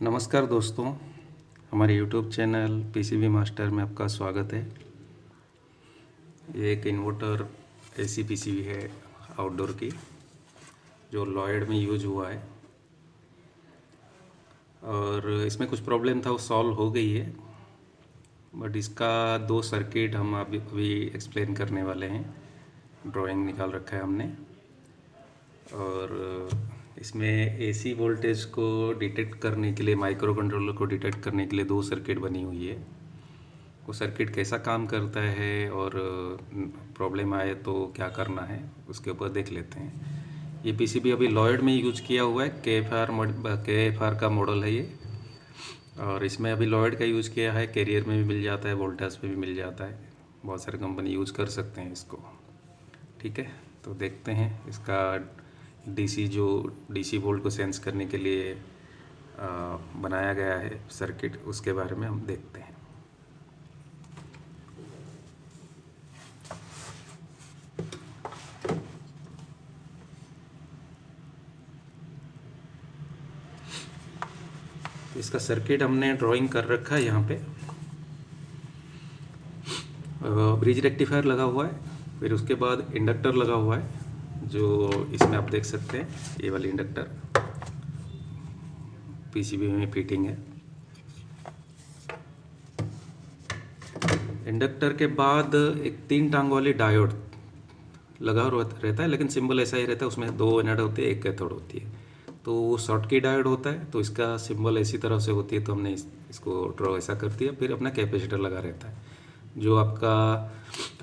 नमस्कार दोस्तों, हमारे YouTube चैनल पीसीबी मास्टर में आपका स्वागत है। ये एक इन्वर्टर एसी पीसीबी है आउटडोर की, जो लॉयड में यूज हुआ है और इसमें कुछ प्रॉब्लम था, वो सॉल्व हो गई है। बट इसका दो सर्किट हम अभी एक्सप्लेन करने वाले हैं। ड्राइंग निकाल रखा है हमने और इसमें एसी वोल्टेज को डिटेक्ट करने के लिए, माइक्रो कंट्रोलर को डिटेक्ट करने के लिए दो सर्किट बनी हुई है। वो सर्किट कैसा काम करता है और प्रॉब्लम आए तो क्या करना है, उसके ऊपर देख लेते हैं। ये पीसीबी अभी लॉयड में यूज किया हुआ है, के एफ आर का मॉडल है ये। और इसमें अभी लॉयड का यूज़ किया है, कैरियर में भी मिल जाता है, वोल्टास में भी मिल जाता है। बहुत सारे कंपनी यूज़ कर सकते हैं इसको। ठीक है, तो देखते हैं इसका डीसी वोल्ट को सेंस करने के लिए बनाया गया है सर्किट, उसके बारे में हम देखते हैं। तो इसका सर्किट हमने ड्राइंग कर रखा है यहाँ पे। ब्रिज रेक्टिफायर लगा हुआ है, फिर उसके बाद इंडक्टर लगा हुआ है, जो इसमें आप देख सकते हैं। ये वाली इंडक्टर पीसीबी में फिटिंग है। इंडक्टर के बाद एक 3 टांग वाली डायोड लगा रहता है, लेकिन सिंबल ऐसा ही रहता है, उसमें 2 एनोड होती है, 1 कैथोड होती है। तो वो शॉर्ट की डायोड होता है, तो इसका सिंबल ऐसी तरह से होती है, तो हमने इसको ड्रॉ ऐसा कर दिया। फिर अपना कैपेसिटर लगा रहता है, जो आपका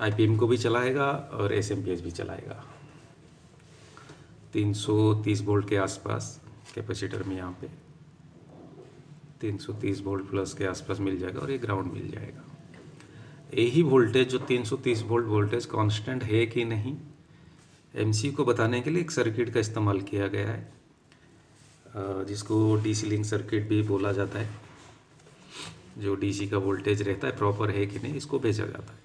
आईपीएम को भी चलाएगा और एसएमपीएस भी चलाएगा। 330 वोल्ट के आसपास कैपेसिटर में यहाँ पे 330 वोल्ट प्लस के आसपास मिल जाएगा, और ये ग्राउंड मिल जाएगा। यही वोल्टेज, जो 330 वोल्ट वोल्टेज कांस्टेंट है कि नहीं, एमसीयू को बताने के लिए एक सर्किट का इस्तेमाल किया गया है, जिसको डीसी लिंक सर्किट भी बोला जाता है। जो डीसी का वोल्टेज रहता है प्रॉपर है कि नहीं, इसको भेजा जाता है।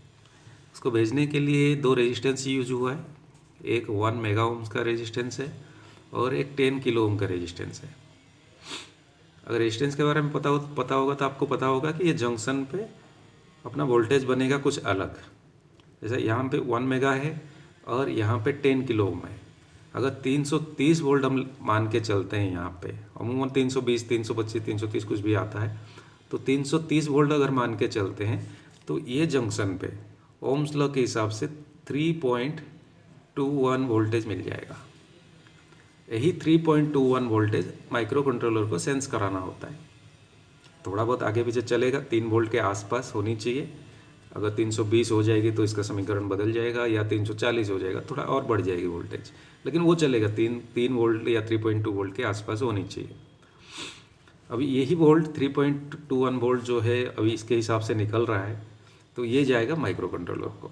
इसको भेजने के लिए 2 रेजिस्टेंस यूज हुआ है। एक 1 मेगा ओम्स का रेजिस्टेंस है और एक 10 किलो ओम का रेजिस्टेंस है। अगर रेजिस्टेंस के बारे में पता होगा तो आपको पता होगा कि ये जंक्शन पे अपना वोल्टेज बनेगा कुछ अलग। जैसे यहाँ पे 1 मेगा है और यहाँ पे 10 किलो ओम है। अगर 330 वोल्ट हम मान के चलते हैं, यहाँ पे अमूमन 320, 325, 330 कुछ भी आता है, तो 330 वोल्ट अगर मान के चलते हैं, तो ये जंक्शन पे ओम्स लॉ के हिसाब से 3.21 वोल्टेज मिल जाएगा। यही 3.21 वोल्टेज माइक्रो कंट्रोलर को सेंस कराना होता है। थोड़ा बहुत आगे पीछे चलेगा, 3 वोल्ट के आसपास होनी चाहिए। अगर 320 हो जाएगी तो इसका समीकरण बदल जाएगा, या 340 हो जाएगा, थोड़ा और बढ़ जाएगी वोल्टेज, लेकिन वो चलेगा। 3 वोल्ट या 3.2 वोल्ट के आसपास होनी चाहिए। अभी यही वोल्ट 3.21 वोल्ट जो है अभी इसके हिसाब से निकल रहा है, तो ये जाएगा माइक्रो कंट्रोलर को।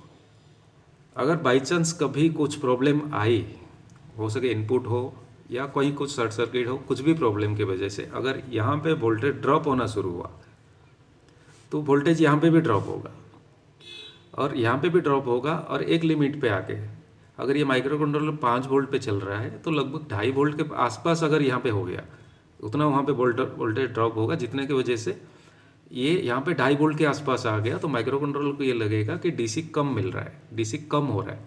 अगर बाई चांस कभी कुछ प्रॉब्लम आई, हो सके इनपुट हो या कोई कुछ शॉर्ट सर्किट हो, कुछ भी प्रॉब्लम की वजह से अगर यहाँ पे वोल्टेज ड्रॉप होना शुरू हुआ, तो वोल्टेज यहाँ पे भी ड्रॉप होगा और यहाँ पे भी ड्रॉप होगा, और एक लिमिट पे आके अगर ये माइक्रो कंट्रोलर 5 वोल्ट पे चल रहा है, तो लगभग 2.5 वोल्ट के आसपास अगर यहाँ पे हो गया, उतना वहाँ पे वोल्टेज ड्रॉप होगा, जितने की वजह से ये यहाँ पे 2.5 वोल्ट के आसपास आ गया, तो माइक्रो कंट्रोलर को ये लगेगा कि डीसी कम मिल रहा है, डीसी कम हो रहा है,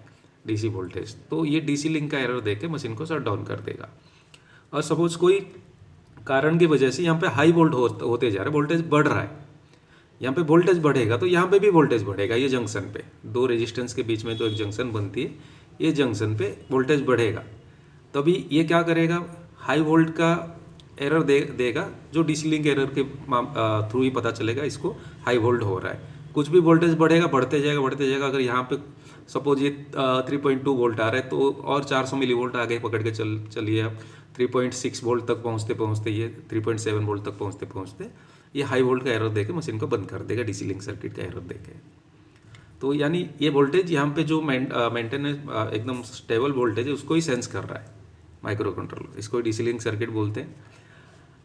डीसी वोल्टेज। तो ये डीसी लिंक का एरर देके मशीन को शट डाउन कर देगा। और सपोज कोई कारण की वजह से यहाँ पे हाई वोल्ट होते जा रहा है, वोल्टेज बढ़ रहा है, यहाँ पे वोल्टेज बढ़ेगा, तो यहाँ पे भी वोल्टेज बढ़ेगा। ये जंक्शन पे 2 रेजिस्टेंस के बीच में तो एक जंक्शन बनती है, ये जंक्शन पे वोल्टेज बढ़ेगा। तभी ये क्या करेगा, हाई वोल्ट का एरर देगा, जो डीसी लिंक एरर के थ्रू ही पता चलेगा इसको हाई वोल्ट हो रहा है। कुछ भी वोल्टेज बढ़ेगा, बढ़ते जाएगा। अगर यहाँ पे सपोज ये 3.2 वोल्ट आ रहा है, तो और 400 मिली वोल्ट आगे पकड़ के चलिए आप, 3.6 वोल्ट तक पहुँचते ये 3.7 वोल्ट तक पहुँचते ये हाई वोल्ट का एरर देके मशीन को बंद कर देगा, डीसी लिंक सर्किट का एरर देके। तो यानी ये वोल्टेज यहाँ पे जो मेंटेनेंस एकदम स्टेबल वोल्टेज है, उसको ही सेंस कर रहा है माइक्रो कंट्रोलर। इसको डीसी लिंक सर्किट बोलते हैं।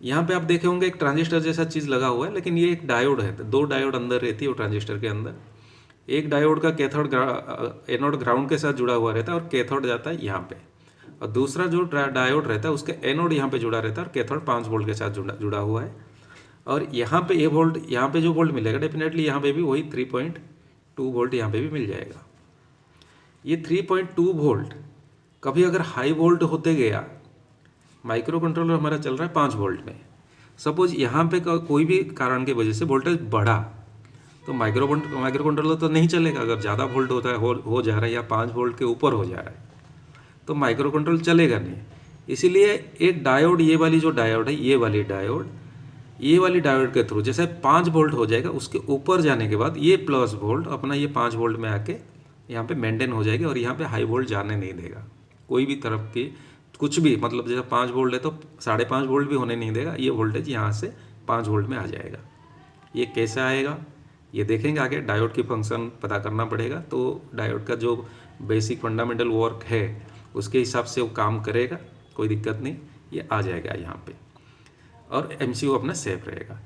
यहाँ पे आप देखे होंगे एक ट्रांजिस्टर जैसा चीज़ लगा हुआ है, लेकिन ये एक डायोड है। 2 डायोड अंदर रहती है वो ट्रांजिस्टर के अंदर। एक डायोड का एनोड ग्राउंड के साथ जुड़ा हुआ रहता है, और कैथोड जाता है यहाँ पे, और दूसरा जो डायोड रहता है उसके एनोड यहाँ पे जुड़ा रहता है, और कैथोड 5 वोल्ट के साथ जुड़ा हुआ है। और यहाँ पे ये वोल्ट, यहाँ पे जो वोल्ट मिलेगा डेफिनेटली यहाँ पे भी वही 3.2 वोल्ट यहाँ पे भी मिल जाएगा। ये 3.2 वोल्ट कभी अगर हाई वोल्ट होते गया, माइक्रो कंट्रोलर हमारा चल रहा है 5 वोल्ट में, सपोज यहाँ पे कोई भी कारण की वजह से वोल्टेज बढ़ा तो माइक्रो कंट्रोलर तो नहीं चलेगा। अगर ज़्यादा वोल्ट होता है हो जा रहा है या 5 वोल्ट के ऊपर हो जा रहा है तो माइक्रो कंट्रोल चलेगा नहीं। इसीलिए एक डायोड, ये वाली जो डायोड है, ये वाली डायोड के थ्रू जैसे 5 वोल्ट हो जाएगा, उसके ऊपर जाने के बाद ये प्लस वोल्ट अपना ये 5 वोल्ट में आके यहाँ पे मेंटेन हो जाएगी और यहाँ पे हाई वोल्ट जाने नहीं देगा कोई भी तरफ की कुछ भी। मतलब जैसे 5 वोल्ट है तो 5.5 वोल्ट भी होने नहीं देगा, ये वोल्टेज यहाँ से 5 वोल्ट में आ जाएगा। ये कैसे आएगा ये देखेंगे आगे, डायोड की फंक्शन पता करना पड़ेगा। तो डायोड का जो बेसिक फंडामेंटल वर्क है उसके हिसाब से वो काम करेगा, कोई दिक्कत नहीं, ये आ जाएगा यहाँ पे और एमसीयू अपना सेफ रहेगा।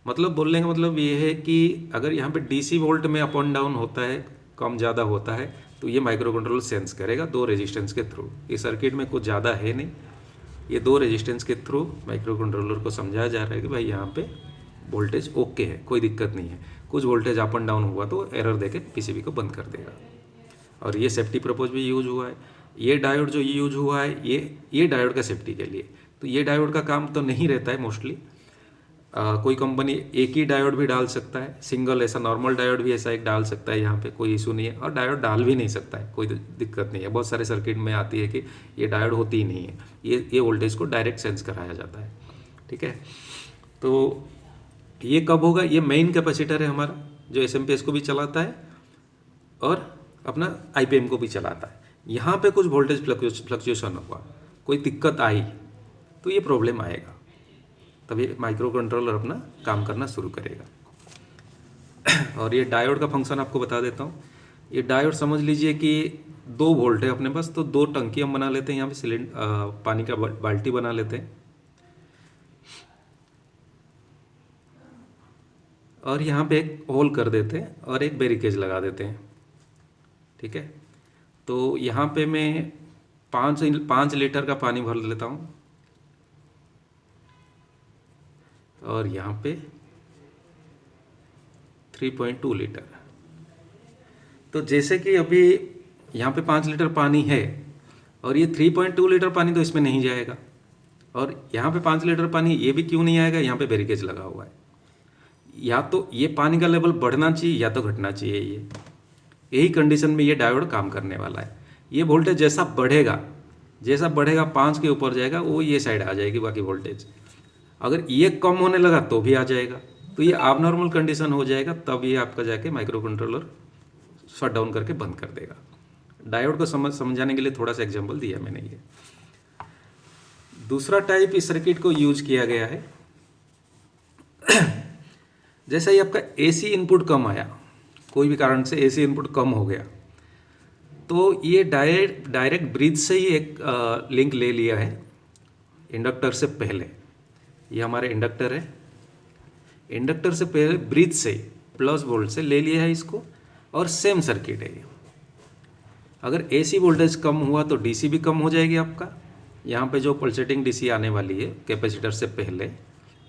मतलब बोलने का मतलब ये है कि अगर यहाँ पे डीसी वोल्ट में अप एंड डाउन होता है, कम ज़्यादा होता है, तो ये माइक्रो कंट्रोलर सेंस करेगा 2 रेजिस्टेंस के थ्रू। ये सर्किट में कुछ ज़्यादा है नहीं, ये 2 रेजिस्टेंस के थ्रू माइक्रो कंट्रोलर को समझाया जा रहा है कि भाई यहाँ पे वोल्टेज ओके है, कोई दिक्कत नहीं है। कुछ वोल्टेज अप एंड डाउन हुआ तो एरर देके पीसीबी को बंद कर देगा। और ये सेफ्टी पर्पज भी यूज हुआ है। ये डायोड जो यूज हुआ है ये डायोड का सेफ्टी के लिए। तो ये डायोड का काम तो नहीं रहता है मोस्टली। कोई कंपनी एक ही डायोड भी डाल सकता है, सिंगल ऐसा नॉर्मल डायोड भी ऐसा एक डाल सकता है, यहाँ पे कोई इशू नहीं है। और डायोड डाल भी नहीं सकता है, कोई दिक्कत नहीं है। बहुत सारे सर्किट में आती है कि ये डायोड होती ही नहीं है, ये वोल्टेज को डायरेक्ट सेंस कराया जाता है। ठीक है, तो ये कब होगा, ये मेन कैपेसिटर है हमारा जो एसएमपीएस को भी चलाता है और अपना आईपीएम को भी चलाता है। यहाँ पे कुछ वोल्टेज फ्लक्चुएशन हुआ, कोई दिक्कत आई तो ये प्रॉब्लम आएगा, तभी माइक्रो कंट्रोलर अपना काम करना शुरू करेगा। और ये डायोड का फंक्शन आपको बता देता हूँ। ये डायोड समझ लीजिए कि 2 वोल्ट है अपने पास, तो 2 टंकी हम बना लेते हैं, यहाँ पे पानी का बाल्टी बना लेते हैं और यहाँ पे एक होल कर देते हैं और एक बैरिकेज लगा देते हैं। ठीक है, तो यहाँ पे मैं 5 लीटर का पानी भर लेता हूँ और यहाँ पे 3.2 लीटर। तो जैसे कि अभी यहाँ पे 5 लीटर पानी है और ये 3.2 लीटर पानी तो इसमें नहीं जाएगा, और यहाँ पे 5 लीटर पानी ये भी क्यों नहीं आएगा, यहाँ पे बैरिकेज लगा हुआ है। या तो ये पानी का लेवल बढ़ना चाहिए या तो घटना चाहिए, यही कंडीशन में ये डायोड काम करने वाला है। ये वोल्टेज जैसा बढ़ेगा 5 के ऊपर जाएगा, वो ये साइड आ जाएगी बाकी वोल्टेज। अगर ये कम होने लगा तो भी आ जाएगा, तो ये abnormal कंडीशन हो जाएगा, तब ये आपका जाके माइक्रो कंट्रोलर शट डाउन करके बंद कर देगा। डायोड को समझाने के लिए थोड़ा सा एग्जांपल दिया मैंने। ये दूसरा टाइप इस सर्किट को यूज किया गया है। जैसा ही आपका एसी इनपुट कम आया, कोई भी कारण से एसी इनपुट कम हो गया, तो ये डायरेक्ट ब्रिज से ही एक लिंक ले लिया है इंडक्टर से पहले। ये हमारे इंडक्टर है, इंडक्टर से पहले ब्रिज से प्लस वोल्ट से ले लिया है इसको, और सेम सर्किट है ये। अगर एसी वोल्टेज कम हुआ तो डीसी भी कम हो जाएगी आपका। यहाँ पे जो पल्सेटिंग डीसी आने वाली है कैपेसिटर से पहले,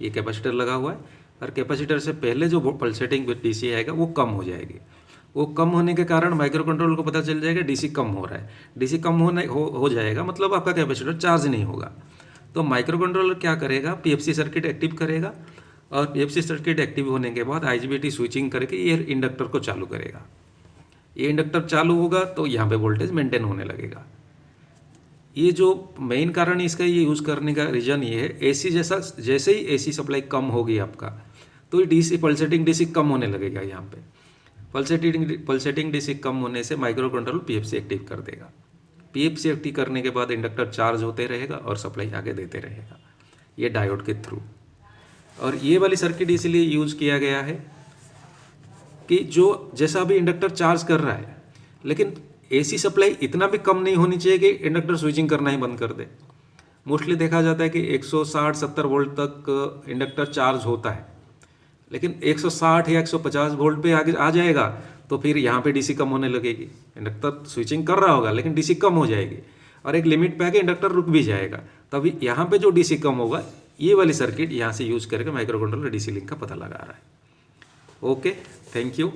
ये कैपेसिटर लगा हुआ है, और कैपेसिटर से पहले जो पल्सेटिंग डीसी आएगा वो कम हो जाएगी। वो कम होने के कारण माइक्रो कंट्रोलर को पता चल जाएगा डीसी कम हो रहा है। डीसी कम हो जाएगा मतलब आपका कैपेसिटर चार्ज नहीं होगा। तो माइक्रो कंट्रोलर क्या करेगा, पीएफसी सर्किट एक्टिव करेगा, और पीएफसी सर्किट एक्टिव होने के बाद आईजीबीटी स्विचिंग करके ये इंडक्टर को चालू करेगा। ये इंडक्टर चालू होगा तो यहाँ पे वोल्टेज मेंटेन होने लगेगा। ये जो मेन कारण इसका ये यूज़ करने का रीज़न ये है, एसी जैसे ही एसी सप्लाई कम होगी आपका, तो ये डीसी पल्सेटिंग डीसी कम होने लगेगा। यहाँ पे पल्सेटिंग डीसी कम होने से माइक्रो कंट्रोलर पीएफसी एक्टिव कर देगा। पीएफसी एक्टिव करने के बाद इंडक्टर चार्ज होते रहेगा और सप्लाई आगे देते रहेगा, ये डायोड के थ्रू। और ये वाली सर्किट इसलिए यूज किया गया है कि जो जैसा अभी इंडक्टर चार्ज कर रहा है, लेकिन एसी सप्लाई इतना भी कम नहीं होनी चाहिए कि इंडक्टर स्विचिंग करना ही बंद कर दे। मोस्टली देखा जाता है कि 160-70 वोल्ट तक इंडक्टर चार्ज होता है, लेकिन 160 या 150 वोल्ट पे आगे आ जाएगा तो फिर यहाँ पे डीसी कम होने लगेगी। इंडक्टर स्विचिंग कर रहा होगा लेकिन डीसी कम हो जाएगी, और एक लिमिट पे आके इंडक्टर रुक भी जाएगा। तभी यहाँ पे जो डीसी कम होगा ये वाली सर्किट यहाँ से यूज करके माइक्रो कंट्रोलर डीसी लिंक का पता लगा रहा है। Okay, thank you.